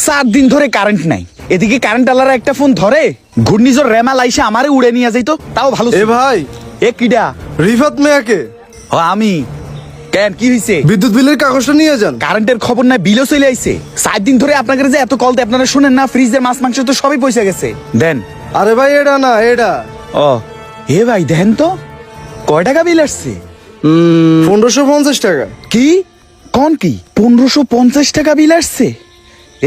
7 দিন ধরে কারেন্ট নাই, এদিকে কারেন্ট আলারা একটা ফোন ধরে ঘূর্ণিঝড় রেমাল আইসে আমারে উড়ে নিয়ে যাইতো, তাও ভালো। এ ভাই, এ কিডা? রিফাত মিয়াকে। ও আমি। কেন, কি হইছে? বিদ্যুৎ বিলের কাগজটা নিয়ে যান। কারেন্টের খবর নাই, বিলও চলে আইছে। 7 দিন ধরে আপনাদের যে এত কল দেয় আপনারা শুনেন না? ফ্রিজের মাছ মাংস তো সবই পয়সা গেছে। দেন। আরে ভাই এটা না, এটা। ও এ ভাই দেখেন তো কয় টাকা বিল আসছে? 1550 টাকা। কি কোন কি 1550 টাকা বিল আসছে?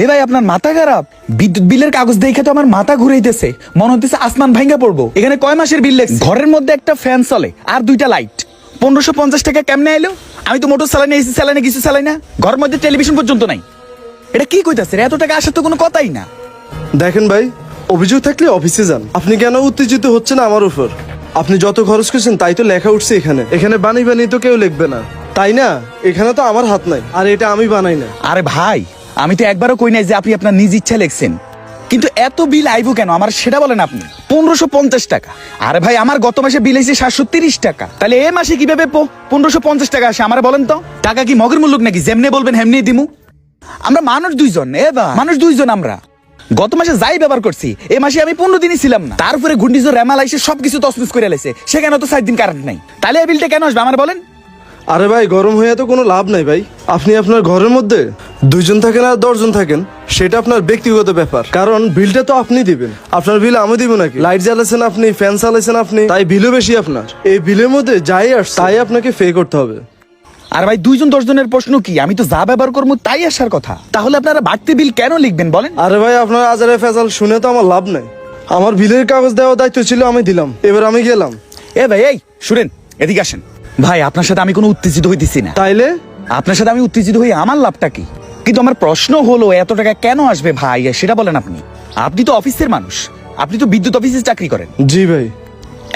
এ ভাই আপনার মাথা খারাপ? বিদ্যুৎ বিলের কাগজ দেখে তো আমার মাথা ঘুরাইতেছে, মনে হচ্ছে আসমান ভাঙ্গা পড়বো। এখানে কয় মাসের বিল লেখছে? ঘরের মধ্যে একটা ফ্যান চলে আর 2টা লাইট, 1550 টাকা কেমনে এলো? আমি তো মোটর চালাই না, এসি চালাই না, কিছু চালাই না, ঘরের মধ্যে টেলিভিশন পর্যন্ত নাই। এটা কি কইতাছে? এত টাকা আসার তো কোনো কথাই না। দেখেন ভাই, অভিযোগ থাকলে অফিসে যান। আপনি কেন উত্তেজিত হচ্ছেন আমার উপর? আপনি যত খরচ করছেন তাই তো লেখা উঠছে এখানে। এখানে বানি বানি তো কেউ লিখবে না, তাই না? এখানে তো আমার হাত নাই, আর এটা আমি বানাই না। আরে ভাই, আমি তো একবারও কই নাই যে আপনি আপনার নিজ ইচ্ছা লেখছেন, কিন্তু এত বিল আইবো কেন আমার সেটা বলেন আপনি। 1550 টাকা? আরে ভাই আমার গত মাসে বিল হয়েছে 730 টাকা, তাহলে এ মাসে কিভাবে 1550 টাকা আসে আমার বলেন তো? টাকা কি মগের মূল্য নাকি? যেমনে বলবেন হেমনি দিমু। আমরা মানুষ দুইজন, মানুষ দুইজন। আমরা গত মাসে যাই ব্যবহার করছি, এ মাসে আমি 15 দিনই ছিলাম না। তারপরে ঘূর্ণিঝড় রেমাল আইসে সবকিছু তছনছ করে লেছে, সেখানে তো 7 দিন কারেন্ট নাই। তাহলে এই বিলটা কেন আসবে আমার বলেন? আরে ভাই, গরম হয়ে তো কোনো লাভ নাই ভাই। আপনি আপনার ঘরের মধ্যে 2 জন থাকেন আর 10 জন থাকেন, সেটা আপনার ব্যক্তিগত ব্যাপার। কারণ বিলটা তো আপনি দিবেন, আপনার বিল আমি দিব নাকি? লাইট জ্বালাচ্ছেন আপনি, ফ্যান চালাচ্ছেন আপনি, তাই বিলও বেশি আপনার। এই বিলের মধ্যে যাই আসছে তাই আপনাকে পে করতে হবে। আর ভাই 2 জন 10 জনের প্রশ্ন কি? আমি তো যা ব্যবহার করবো তাই আসার কথা। তাহলে আপনারা বাড়তি বিল কেন লিখবেন বলেন? আরে ভাই, আপনার আজারে ফেজাল শুনে তো আমার লাভ নাই। আমার বিলের কাগজ দেওয়ার দায়িত্ব ছিল, আমি দিলাম, এবার আমি গেলাম। এ ভাই, এই শুনেন, এদিকে আসেন। ভাই আপনার সাথে আমি কোনো উত্তেজিত হইতেছি না। তাইলে আপনার সাথে আমি উত্তেজিত হই আমার লাভটা কি? কিন্তু আমার প্রশ্ন হলো এত টাকা কেন আসবে ভাই, সেটা বলেন আপনি। আপনি তো অফিসের মানুষ, আপনি তো বিদ্যুৎ অফিসে চাকরি করেন। জি ভাই।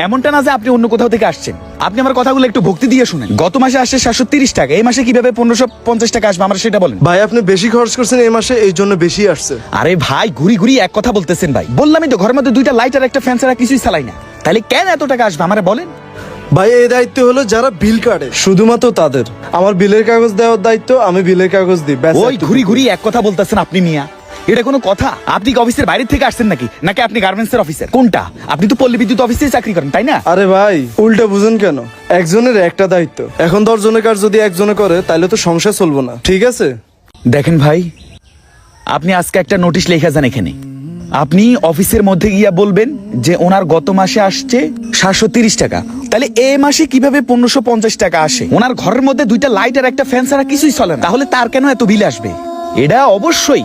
এমনটা না যে আপনি অন্য কোথাও থেকে আসছেন। আপনি আমার কথাগুলো একটু ভক্তি দিয়ে শুনেন। গত মাসে আসছে 730 টাকা, এই মাসে কিভাবে 1550 টাকা আসবে আমার সেটা বলেন। ভাই আপনি বেশি খরচ করছেন এই মাসে, এই জন্য বেশি আসছে। আরে ভাই ঘুরি ঘুরি এক কথা বলতেছেন ভাই। বললামই তো ঘরের মধ্যে 2টা লাইট আর একটা ফ্যান ছাড়া কিছুই চালাই না, তাহলে কেন এত টাকা আসবে আমার বলেন? ভাই এই দায়িত্ব হলো যারা বিল কাটে, শুধুমাত্র তাদের। আমার বিলের কাগজ দেওয়ার দায়িত্ব, আমি বিলের কাগজ দিই। ওই ঘুরি ঘুরি এক কথা বলতেছেন আপনি মিয়া, এটা কোনো কথা? আপনি কি অফিসের বাইরে থেকে আসছেন নাকি, নাকি আপনি গার্মেন্টস এর অফিসার? কোনটা? আপনি তো পল্লী বিদ্যুৎ অফিসে চাকরি করেন, তাই না? আরে ভাই উল্টা বুঝেন কেন? একজনের একটা দায়িত্ব, এখন 10 জনের কাজ যদি একজনে করে তাহলে তো সংসার চলবো না, ঠিক আছে? দেখেন ভাই, আপনি আজকে একটা নোটিশ লেখা যান এখানে। আপনি অফিসের মধ্যে গিয়া বলবেন যে ওনার গত মাসে আসছে 730 টাকা, তাহলে এই মাসে কিভাবে 1550 টাকা আসে? ওনার ঘরের মধ্যে 2টা লাইট আর একটা ফ্যান ছাড়া কিছুই চলে না, তাহলে তার কেন এত বিল আসবে? এটা অবশ্যই